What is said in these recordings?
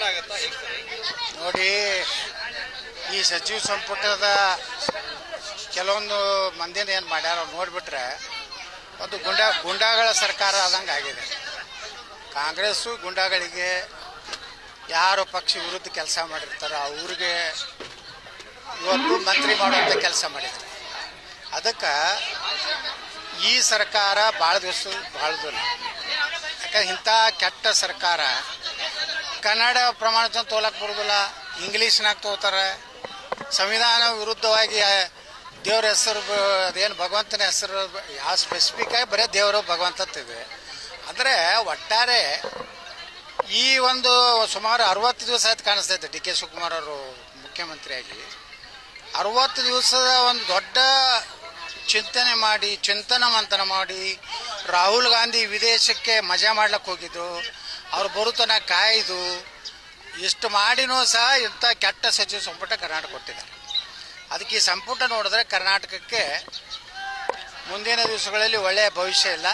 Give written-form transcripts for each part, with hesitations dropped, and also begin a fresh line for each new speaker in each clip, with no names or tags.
ಆಗುತ್ತಾ
ನೋಡಿ, ಈ ಸಚಿವ ಸಂಪುಟದ ಕೆಲವೊಂದು ಮಂದಿನ ಏನು ಮಾಡ್ಯಾರ ನೋಡಿಬಿಟ್ರೆ ಒಂದು ಗುಂಡಾಗಳ ಸರ್ಕಾರ ಆದಂಗೆ ಆಗಿದೆ. ಕಾಂಗ್ರೆಸ್ಸು ಗುಂಡಾಗಳಿಗೆ ಯಾರು ಪಕ್ಷ ವಿರುದ್ಧ ಕೆಲಸ ಮಾಡಿರ್ತಾರೆ ಅವ್ರಿಗೆ ಇವತ್ತು ಮಂತ್ರಿ ಮಾಡುವಂಥ ಕೆಲಸ ಮಾಡಿದ್ದಾರೆ. ಅದಕ್ಕೆ ಈ ಸರ್ಕಾರ ಭಾಳ ದಿವಸ ಬಾಳ್ದಿಲ್ಲ. ಯಾಕಂದ್ರೆ ಇಂಥ ಕೆಟ್ಟ ಸರ್ಕಾರ ಕನ್ನಡ ಪ್ರಮಾಣದ ತೋಲಕ್ಕೆ ಬರೋದಿಲ್ಲ, ಇಂಗ್ಲೀಷ್ನಾಗ ತೋತಾರೆ. ಸಂವಿಧಾನ ವಿರುದ್ಧವಾಗಿ ದೇವ್ರ ಹೆಸರು ಅದೇನು ಭಗವಂತನ ಹೆಸರು ಯಾವ ಸ್ಪೆಸಿಫಿಕ್ಕಾಗಿ ಬರೀ ದೇವರು ಭಗವಂತತ್ತಿದೆ. ಅಂದರೆ ಒಟ್ಟಾರೆ ಈ ಒಂದು ಸುಮಾರು 60 ದಿವಸ ಆಯ್ತು ಕಾಣಿಸ್ತೈತೆ ಡಿ ಕೆ ಶಿವಕುಮಾರ್ ಅವರು ಮುಖ್ಯಮಂತ್ರಿಯಾಗಿ. 60 ದಿವಸದ ಒಂದು ದೊಡ್ಡ ಚಿಂತನ ಮಂಥನ ಮಾಡಿ ರಾಹುಲ್ ಗಾಂಧಿ ವಿದೇಶಕ್ಕೆ ಮಜಾ ಮಾಡ್ಲಿಕ್ಕೆ ಹೋಗಿದ್ದು, ಅವ್ರು ಬರುತ್ತನ ಕಾಯ್ದು ಇಷ್ಟು ಮಾಡಿನೂ ಸಹ ಇಂಥ ಕೆಟ್ಟ ಸಚಿವ ಸಂಪುಟ ಕರ್ನಾಟಕ ಕೊಟ್ಟಿದ್ದಾರೆ. ಅದಕ್ಕೆ ಈ ಸಂಪುಟ ನೋಡಿದ್ರೆ ಕರ್ನಾಟಕಕ್ಕೆ ಮುಂದಿನ ದಿವಸಗಳಲ್ಲಿ ಒಳ್ಳೆಯ ಭವಿಷ್ಯ ಇಲ್ಲ.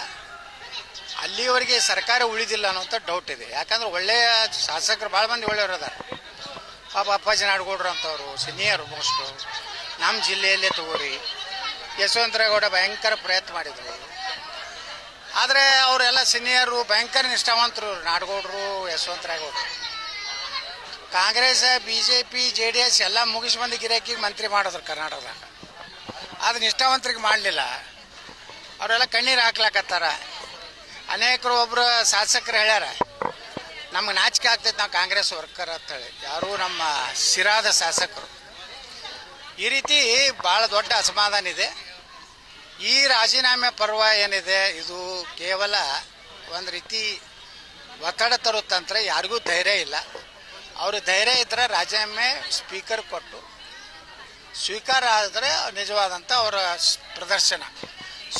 ಅಲ್ಲಿವರೆಗೆ ಸರ್ಕಾರ ಉಳಿದಿಲ್ಲ ಅನ್ನೋಂಥ ಡೌಟ್ ಇದೆ. ಯಾಕಂದ್ರೆ ಒಳ್ಳೆಯ ಶಾಸಕರು ಭಾಳ ಮಂದಿ ಒಳ್ಳೆಯವರು ಅದಾರ. ಪಾಪ ಅಪ್ಪಾಜಿ ನಾಡಗೌಡರು ಅಂತವರು ಸೀನಿಯರ್ ಮೋಸ್ಟು ನಮ್ಮ ಜಿಲ್ಲೆಯಲ್ಲೇ ತಗೋರಿ. ಯಶವಂತರೇಗೌಡ ಭಯಂಕರ ಪ್ರಯತ್ನ ಮಾಡಿದರು. ಆದರೆ ಅವರೆಲ್ಲ ಸೀನಿಯರು, ಭಯಂಕರ ನಿಷ್ಠಾವಂತರು ನಾಡಗೌಡರು, ಯಶವಂತರೇಗೌಡರು. ಕಾಂಗ್ರೆಸ್, BJP, JDS ಎಲ್ಲ ಮುಗಿಸಿ ಬಂದು ಗಿರಾಕಿಗೆ ಮಂತ್ರಿ ಮಾಡಿದ್ರು ಕರ್ನಾಟಕದಾಗ. ಅದು ನಿಷ್ಠಾವಂತರಿಗೆ ಮಾಡಲಿಲ್ಲ. ಅವರೆಲ್ಲ ಕಣ್ಣೀರು ಹಾಕ್ಲಾಕತ್ತಾರ. ಅನೇಕರು ಒಬ್ಬರು ಶಾಸಕರು ಹೇಳ್ಯಾರ, ನಮ್ಗೆ ನಾಚಿಕೆ ಆಗ್ತೈತೆ ನಾವು ಕಾಂಗ್ರೆಸ್ ವರ್ಕರ್ ಅಂತೇಳಿ. ಯಾರು ನಮ್ಮ ಸಿರಾದ ಶಾಸಕರು. ಈ ರೀತಿ ಭಾಳ ದೊಡ್ಡ ಅಸಮಾಧಾನ ಇದೆ. ಈ ರಾಜೀನಾಮೆ ಪರ್ವ ಏನಿದೆ ಇದು ಕೇವಲ ಒಂದು ರೀತಿ ಒತ್ತಡ ತರುತ್ತಂದ್ರೆ ಯಾರಿಗೂ ಧೈರ್ಯ ಇಲ್ಲ. ಅವರು ಧೈರ್ಯ ಇದ್ದರೆ ರಾಜೀನಾಮೆ ಸ್ಪೀಕರ್ ಕೊಟ್ಟು ಸ್ವೀಕಾರ ಆದರೆ ನಿಜವಾದಂಥ ಅವರ ಪ್ರದರ್ಶನ.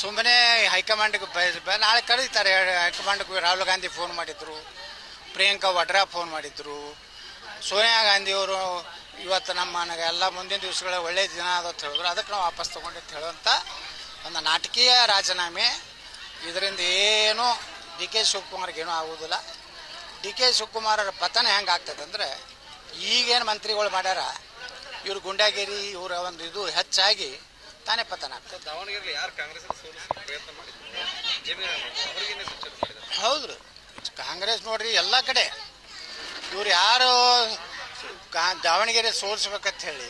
ಸುಮ್ಮನೆ ಹೈಕಮಾಂಡ್ಗೆ ನಾಳೆ ಕರೀತಾರೆ. ಹೈಕಮಾಂಡ್ಗೆ ರಾಹುಲ್ ಗಾಂಧಿ ಫೋನ್ ಮಾಡಿದ್ರು, ಪ್ರಿಯಾಂಕಾ ವಡ್ರಾ ಫೋನ್ ಮಾಡಿದ್ರು, ಸೋನಿಯಾ ಗಾಂಧಿಯವರು ಇವತ್ತು ನಮ್ಮನೆಲ್ಲ ಮುಂದಿನ ದಿವಸಗಳ ಒಳ್ಳೆಯ ದಿನ ಅಂತ ಹೇಳಿದ್ರು. ಅದಕ್ಕೆ ನಾವು ವಾಪಸ್ ತೊಗೊಂಡಿದ್ದು ಹೇಳುವಂಥ ಒಂದು ನಾಟಕೀಯ ರಾಜೀನಾಮೆ. ಇದರಿಂದ ಏನೂ ಡಿ ಕೆ ಶಿವಕುಮಾರ್ಗೇನೂ ಆಗೋದಿಲ್ಲ. ಡಿ ಕೆ ಶಿವಕುಮಾರರ ಪತನ ಹೆಂಗೆ ಆಗ್ತದೆ ಅಂದರೆ, ಈಗೇನು ಮಂತ್ರಿಗಳು ಮಾಡ್ಯಾರ ಇವ್ರು ಗುಂಡಾಗಿರಿ ಇವರ ಒಂದು ಇದು ಹೆಚ್ಚಾಗಿ ತಾನೇ ಪತನ ಆಗ್ತದೆ.
ದಾವಣಗೆರೆಯಲ್ಲಿ ಯಾರು ಕಾಂಗ್ರೆಸ್ ಪ್ರಯತ್ನ ಮಾಡಿದ್ರು?
ಹೌದು, ಕಾಂಗ್ರೆಸ್ ನೋಡ್ರಿ ಎಲ್ಲ ಕಡೆ ಇವ್ರು ಯಾರು ದಾವಣಗೆರೆ ಸೋಲಿಸ್ಬೇಕಂತ ಹೇಳಿ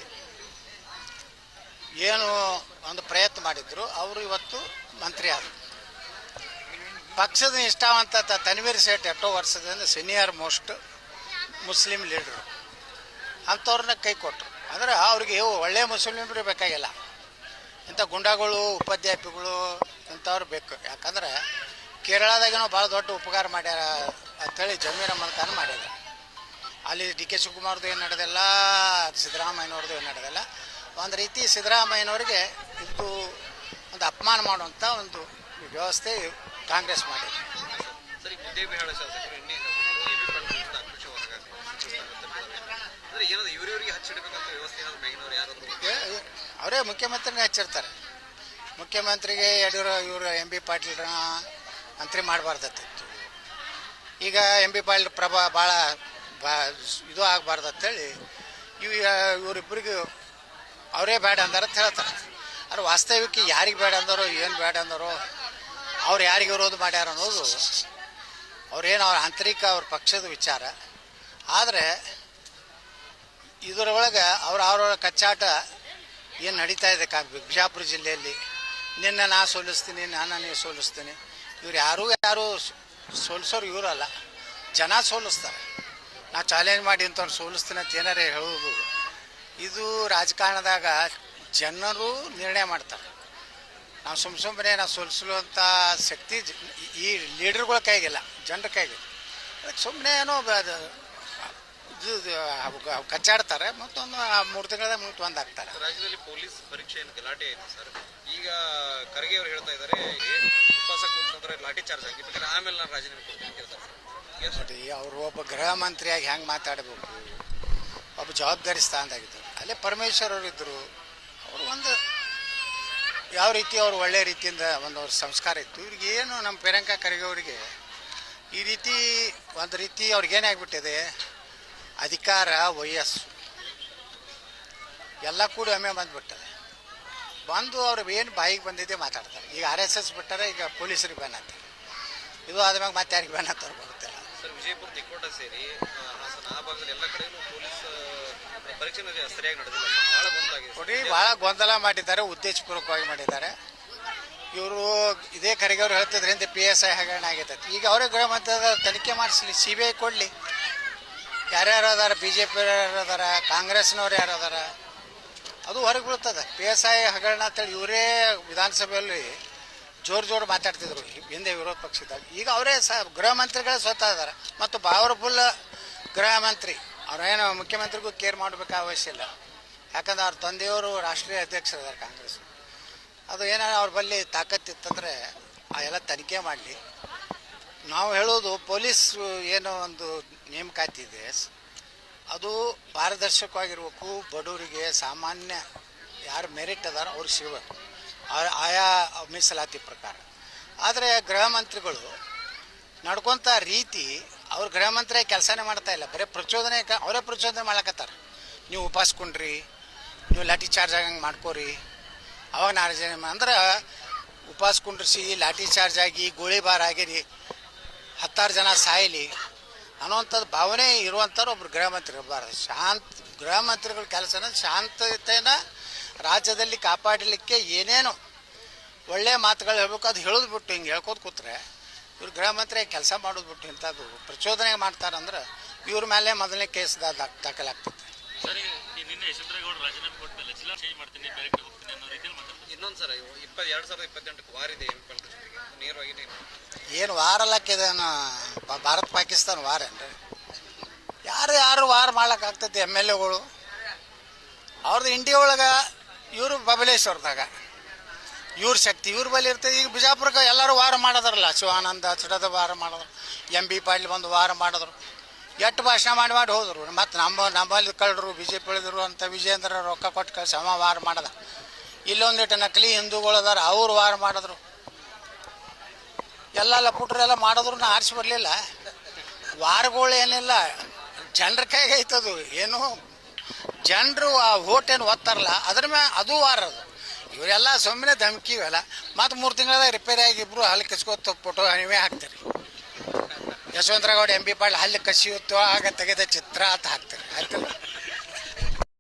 ಏನು ಒಂದು ಪ್ರಯತ್ನ ಮಾಡಿದ್ರು, ಅವರು ಇವತ್ತು ಮಂತ್ರಿ ಆದರು. ಪಕ್ಷದ ನಿಷ್ಠಾವಂತ ತನ್ವೀರ್ ಸೇಠ್ ಎಷ್ಟೋ ವರ್ಷದಿಂದ ಸೀನಿಯರ್ ಮೋಸ್ಟ್ ಮುಸ್ಲಿಂ ಲೀಡ್ರು ಅಂಥವ್ರನ್ನ ಕೈ ಕೊಟ್ಟರು. ಅಂದರೆ ಅವ್ರಿಗೆ ಒಳ್ಳೆಯ ಮುಸ್ಲಿಮ್ರು ಬೇಕಾಗಿಲ್ಲ, ಇಂಥ ಗುಂಡಾಗಳು, ಉಪಾಧ್ಯಾಪಿಗಳು ಇಂಥವ್ರು ಬೇಕು. ಯಾಕಂದ್ರೆ ಕೇರಳದಾಗೇನೋ ಭಾಳ ದೊಡ್ಡ ಉಪಕಾರ ಮಾಡ್ಯಾರ ಅಂಥೇಳಿ ಜಮೀರ್ ಅಹ್ಮದ್ ಖಾನ್ ಮಾಡ್ಯಾರ. ಅಲ್ಲಿ ಡಿ ಕೆ ಶಿವಕುಮಾರ್ದು ಏನು ನಡೆದಿಲ್ಲ, ಸಿದ್ದರಾಮಯ್ಯನವ್ರದ್ದು ಏನು ನಡೆದಿಲ್ಲ. ಒಂದು ರೀತಿ ಸಿದ್ದರಾಮಯ್ಯನವ್ರಿಗೆ ಇದು ಒಂದು ಅಪಮಾನ ಮಾಡುವಂಥ ಒಂದು ವ್ಯವಸ್ಥೆ ಕಾಂಗ್ರೆಸ್ ಮಾಡಿದೆ. ಅವರೇ ಮುಖ್ಯಮಂತ್ರಿನೇ ಹಚ್ಚಿರ್ತಾರೆ. ಮುಖ್ಯಮಂತ್ರಿಗೆ ಇವರು MB ಪಾಟೀಲ್ರನ್ನ ಮಂತ್ರಿ ಮಾಡಬಾರ್ದತ್ತಿತ್ತು. ಈಗ MB ಪಾಟೀಲ್ ಭಾಳ ಇದು ಆಗಬಾರ್ದಂತೇಳಿ ಇವರಿಬ್ಬರಿಗೂ ಅವರೇ ಬೇಡ ಅಂದಾರ ಅಂತ ಹೇಳ್ತಾರೆ. ಆದರೆ ವಾಸ್ತವಿಕ ಯಾರಿಗೆ ಬೇಡ ಅಂದಾರೋ, ಏನು ಬೇಡ ಅಂದಾರೋ, ಅವ್ರು ಯಾರಿಗೆ ವಿರೋಧ ಮಾಡ್ಯಾರ ಅನ್ನೋದು ಅವ್ರೇನು ಅವ್ರ ಆಂತರಿಕ ಅವ್ರ ಪಕ್ಷದ ವಿಚಾರ. ಆದರೆ ಇದರೊಳಗೆ ಅವ್ರವ್ರ ಕಚ್ಚಾಟ ಏನು ನಡೀತಾ ಇದೆ ಬಿಜಾಪುರ ಜಿಲ್ಲೆಯಲ್ಲಿ. ನಿನ್ನ ನಾ ಸೋಲಿಸ್ತೀನಿ, ನೀವು ಸೋಲಿಸ್ತೀನಿ. ಇವ್ರು ಯಾರು ಸೋಲಿಸೋರು ಇವರಲ್ಲ, ಜನ ಸೋಲಿಸ್ತಾರೆ. ನಾ ಚಾಲೆಂಜ್ ಮಾಡಿ ಇಂಥವ್ರು ಸೋಲಿಸ್ತೀನಿ ಅಂತ ಏನಾರೇ ಹೇಳೋದು, ಇದು ರಾಜಕಾರಣದಾಗ ಜನರು ನಿರ್ಣಯ ಮಾಡ್ತಾರೆ. ನಾವು ಸುಮ್ಮನೆ ನಾವು ಸೋಲಿಸುವಂಥ ಶಕ್ತಿ ಈ ಲೀಡರ್ಗಳ ಕೈಗಿಲ್ಲ, ಜನರ ಕೈಗಿಲ್ಲ. ಅದಕ್ಕೆ ಸುಮ್ಮನೆ ಏನೋ ಕಚ್ಚಾಡ್ತಾರೆ, ಮತ್ತೊಂದು 3 ತಿಂಗಳ ಮುಂದೆ ಒಂದಾಗ್ತಾರೆ.
ರಾಜ್ಯದಲ್ಲಿ ಪೊಲೀಸ್ ಪರೀಕ್ಷೆ ಗಲಾಟೆ ಆಯಿತು ಸರ್. ಈಗ ಖರ್ಗೆ ಅವರು ಹೇಳ್ತಾ ಇದ್ದಾರೆ ಉಪವಾಸ ಕೂತ್ಕೊಂಡ್ರೆ ಲಾಠಿ ಚಾರ್ಜ್ ಆಗಿ ಬೇಕಾದ್ರೆ ಆಮೇಲೆ ನಾನು ರಾಜೀನಾಮೆ ಕೊಡ್ತೀನಿ ಕೇಳ್ತಾರೆ.
ನೋಡಿ, ಅವರು ಒಬ್ಬ ಗೃಹ ಮಂತ್ರಿಯಾಗಿ ಹೆಂಗೆ ಮಾತಾಡಬೇಕು, ಒಬ್ಬ ಜವಾಬ್ದಾರಿ ಸ್ಥಾನದಾಗಿದ್ದರು. ಅಲ್ಲೇ ಪರಮೇಶ್ವರ್ ಅವರು ಇದ್ದರು. ಅವರು ಒಂದು ಯಾವ ರೀತಿ ಅವರು ಒಳ್ಳೆಯ ರೀತಿಯಿಂದ ಅವ್ರ ಸಂಸ್ಕಾರ ಇತ್ತು. ಇವ್ರಿಗೆ ಏನು ನಮ್ಮ ಪ್ರಿಯಾಂಕಾ ಖರ್ಗೆ ಅವರಿಗೆ ಈ ರೀತಿ ಒಂದು ರೀತಿ ಅವ್ರಿಗೇನಾಗ್ಬಿಟ್ಟಿದೆ, ಅಧಿಕಾರ ವಯಸ್ಸು ಎಲ್ಲ ಕೂಡ ಒಮ್ಮೆ ಬಂದುಬಿಡ್ತದೆ. ಬಂದು ಅವ್ರಿಗೆ ಏನು ಬಾಯಿಗೆ ಬಂದಿದೆ ಮಾತಾಡ್ತಾರೆ. ಈಗ RSS ಬಿಟ್ಟಾರೆ, ಈಗ ಪೊಲೀಸರಿಗೆ ಬ್ಯಾನ್ ಆಗ್ತಾರೆ. ಇದು ಆದ್ಮೇಲೆ ಮತ್ತೆ ಯಾರಿಗೆ ಬ್ಯಾನ್ ಆಗ್ತಾರೆ ಗೊತ್ತಿಲ್ಲ.
ಸರ್, ವಿಜಯಪುರ ತಿಕೋಟ ಸೇರಿ ಹಾಸನ ಆ ಭಾಗದಲ್ಲಿ ಎಲ್ಲ ಕಡೆನೂ ಪೊಲೀಸ್ ಪರೀಕ್ಷೆ ಸರಿಯಾಗಿ ನಡೆದಿಲ್ಲ, ಭಾಳ ಗೊಂದಲಾಗಿದೆ.
ನೋಡಿ, ಭಾಳ ಗೊಂದಲ ಮಾಡಿದ್ದಾರೆ, ಉದ್ದೇಶಪೂರ್ವಕವಾಗಿ ಮಾಡಿದ್ದಾರೆ. ಇವರು ಇದೇ ಖರ್ಗೆ ಅವ್ರು ಹೇಳ್ತಿದ್ರೆ ಹಿಂದೆ PSI ಹಗರಣ ಆಗೈತೆ. ಈಗ ಅವರೇ ಗೃಹ ಮಂತ್ರಿದ ತನಿಖೆ ಮಾಡಿಸಲಿ, CBI ಕೊಡಲಿ. ಯಾರ್ಯಾರು ಅದಾರ, BJP ಯಾರು ಅದಾರ, ಕಾಂಗ್ರೆಸ್ನವ್ರು ಯಾರು ಅದಾರ, ಅದು ಹೊರಗೆ ಬೀಳ್ತದೆ. PSI ಹಗರಣ ಅಂತೇಳಿ ಇವರೇ ವಿಧಾನಸಭೆಯಲ್ಲಿ ಜೋರು ಮಾತಾಡ್ತಿದ್ರು ಹಿಂದೆ ವಿರೋಧ ಪಕ್ಷದಾಗ. ಈಗ ಅವರೇ ಗೃಹ ಮಂತ್ರಿಗಳೇ ಸ್ವತಃ ಅದಾರ ಮತ್ತು ಪವರ್ಫುಲ್ ಗೃಹ ಮಂತ್ರಿ. ಅವ್ರೇನು ಮುಖ್ಯಮಂತ್ರಿಗೂ ಕೇರ್ ಮಾಡಬೇಕಾದ ಅವಶ್ಯ ಇಲ್ಲ. ಯಾಕಂದ್ರೆ ಅವ್ರ ತಂದೆಯವರು ರಾಷ್ಟ್ರೀಯ ಅಧ್ಯಕ್ಷರಿದ್ದಾರೆ ಕಾಂಗ್ರೆಸ್. ಅದು ಏನಾದ್ರು ಅವ್ರ ಬಳಿ ತಾಕತ್ತಿತ್ತಂದರೆ ಆ ಎಲ್ಲ ತನಿಖೆ ಮಾಡಲಿ. ನಾವು ಹೇಳೋದು ಪೊಲೀಸ್ ಏನೋ ಒಂದು ನೇಮಕಾತಿ ಇದೆ, ಅದು ಪಾರದರ್ಶಕವಾಗಿರ್ಬೇಕು. ಬಡವರಿಗೆ ಸಾಮಾನ್ಯ ಯಾರು ಮೆರಿಟ್ ಅದಾರ ಅವ್ರಿಗೆ ಸಿಗಬೇಕು ಆಯಾ ಮೀಸಲಾತಿ ಪ್ರಕಾರ. ಆದರೆ ಗೃಹ ಮಂತ್ರಿಗಳು ನಡ್ಕೊತ ರೀತಿ, ಅವ್ರು ಗೃಹ ಮಂತ್ರಿ ಕೆಲಸನೇ ಮಾಡ್ತಾ ಇಲ್ಲ, ಬರೀ ಪ್ರಚೋದನೆ, ಅವರೇ ಪ್ರಚೋದನೆ ಮಾಡ್ಲಕತ್ತಾರೆ. ನೀವು ಉಪಾಸ್ಕೊಂಡ್ರಿ, ನೀವು ಲಾಠಿ ಚಾರ್ಜ್ ಆಗಂಗೆ ಮಾಡ್ಕೋರಿ, ಅವಾಗ ನಾಳೆ ಅಂದ್ರೆ ಉಪವಾಸ ಕುಂಡ್ರಿಸಿ ಲಾಠಿ ಚಾರ್ಜ್ ಆಗಿ ಗೋಳಿಬಾರ್ ಆಗಿರಿ 10 ಜನ ಸಾಯಲಿ ಅನ್ನೋವಂಥದ್ದು ಭಾವನೆ ಇರುವಂಥವ್ರು ಒಬ್ರು ಗೃಹ ಮಂತ್ರಿ ಇರಬಾರ್ದು. ಗೃಹ ಮಂತ್ರಿಗಳ ಕೆಲಸನ ಶಾಂತತೆನ ರಾಜ್ಯದಲ್ಲಿ ಕಾಪಾಡಲಿಕ್ಕೆ ಏನೇನು ಒಳ್ಳೆಯ ಮಾತುಗಳು ಹೇಳ್ಬೇಕು ಅದು ಹೇಳೋದು ಬಿಟ್ಟು ಹಿಂಗೆ ಹೇಳ್ಕೋದು ಕೂತ್ರೆ ಇವ್ರು ಗೃಹ ಮಂತ್ರಿ ಕೆಲಸ ಮಾಡೋದು ಬಿಟ್ಟು ಇಂಥದ್ದು ಪ್ರಚೋದನೆ ಮಾಡ್ತಾರಂದ್ರೆ ಇವ್ರ ಮೇಲೆ ಮೊದಲನೇ ಕೇಸ್ ದಾಖಲಾಗ್ತದೆ.
ಇನ್ನೊಂದು ಸರ್, 2028 ವಾರ ಇದೆ ನೇರವಾಗಿ
ಏನು ವಾರಲ್ಲಕ್ಕಿದೇನು ಭಾರತ ಪಾಕಿಸ್ತಾನ ವಾರ ಏನ್ರಿ? ಯಾರು ವಾರ ಮಾಡ್ಲಿಕ್ಕಾಗ್ತೈತಿ? MLAಗಳು ಅವ್ರದ್ದು ಇಂಡಿಯಾ ಒಳಗೆ, ಇವರು ಬಬಲೇಶ್ವರದಾಗ ಇವ್ರ ಶಕ್ತಿ ಇವ್ರ ಬಳಿ ಇರ್ತದೆ. ಈಗ ಬಿಜಾಪುರಕ್ಕೆ ಎಲ್ಲರೂ ವಾರ ಮಾಡೋದ್ರಲ್ಲ, ಶಿವಾನಂದ ಚಡದ ವಾರ ಮಾಡಿದ್ರು, MB ಪಾಟೀಲ್ ಬಂದು ವಾರ ಮಾಡಿದ್ರು, ಎಷ್ಟು ಭಾಷಣ ಮಾಡಿ ಹೋದರು. ಮತ್ತು ನಮ್ಮಲ್ಲಿ ಕಳ್ಳರು BJP ಇಳಿದ್ರು ಅಂತ ವಿಜೇಂದ್ರ ರೊಕ್ಕ ಕೊಟ್ಟು ಕಳಿಸಿ ಅವ ವಾರ ಮಾಡ್ದ. ಇಲ್ಲೊಂದಿಟ್ಟು ನಕಲಿ ಹಿಂದೂಗಳು ಅದಾರ, ಅವ್ರು ವಾರ ಮಾಡಿದ್ರು. ಎಲ್ಲ ಪುಟ್ರೆಲ್ಲ ಮಾಡಿದ್ರು ಆರಿಸಿ ಬರಲಿಲ್ಲ. ವಾರಗಳು ಏನಿಲ್ಲ, ಜನರ ಕೈಗೆ ಐತದು. ಏನು ಜನರು ಆ ಓಟೇನು ಓದ್ತಾರಲ್ಲ ಅದ್ರ ಮೇಲೆ ಅದು ವಾರ. ಅದು ಇವರೆಲ್ಲ ಸುಮ್ಮನೆ ಧಮಕಿ ಇವೆಲ್ಲ. ಮತ್ತು 3 ತಿಂಗಳದಾಗ ರಿಪೇರಿ ಆಗಿಬ್ರು ಹಲ್ಲಿ ಕಚ್ಕೋತ ಫೋಟೋ ನೀವೇ ಹಾಕ್ತೀರಿ. ಯಶವಂತರಾಗೌಡ MB ಪಾಟೀಲ್ ಹಲ್ಲಿ ಕಸಿಯುತ್ತೋ ಆಗ ತೆಗೆದ ಚಿತ್ರ ಅಂತ ಹಾಕ್ತೀರಿ, ಆಯ್ತಲ್ಲ.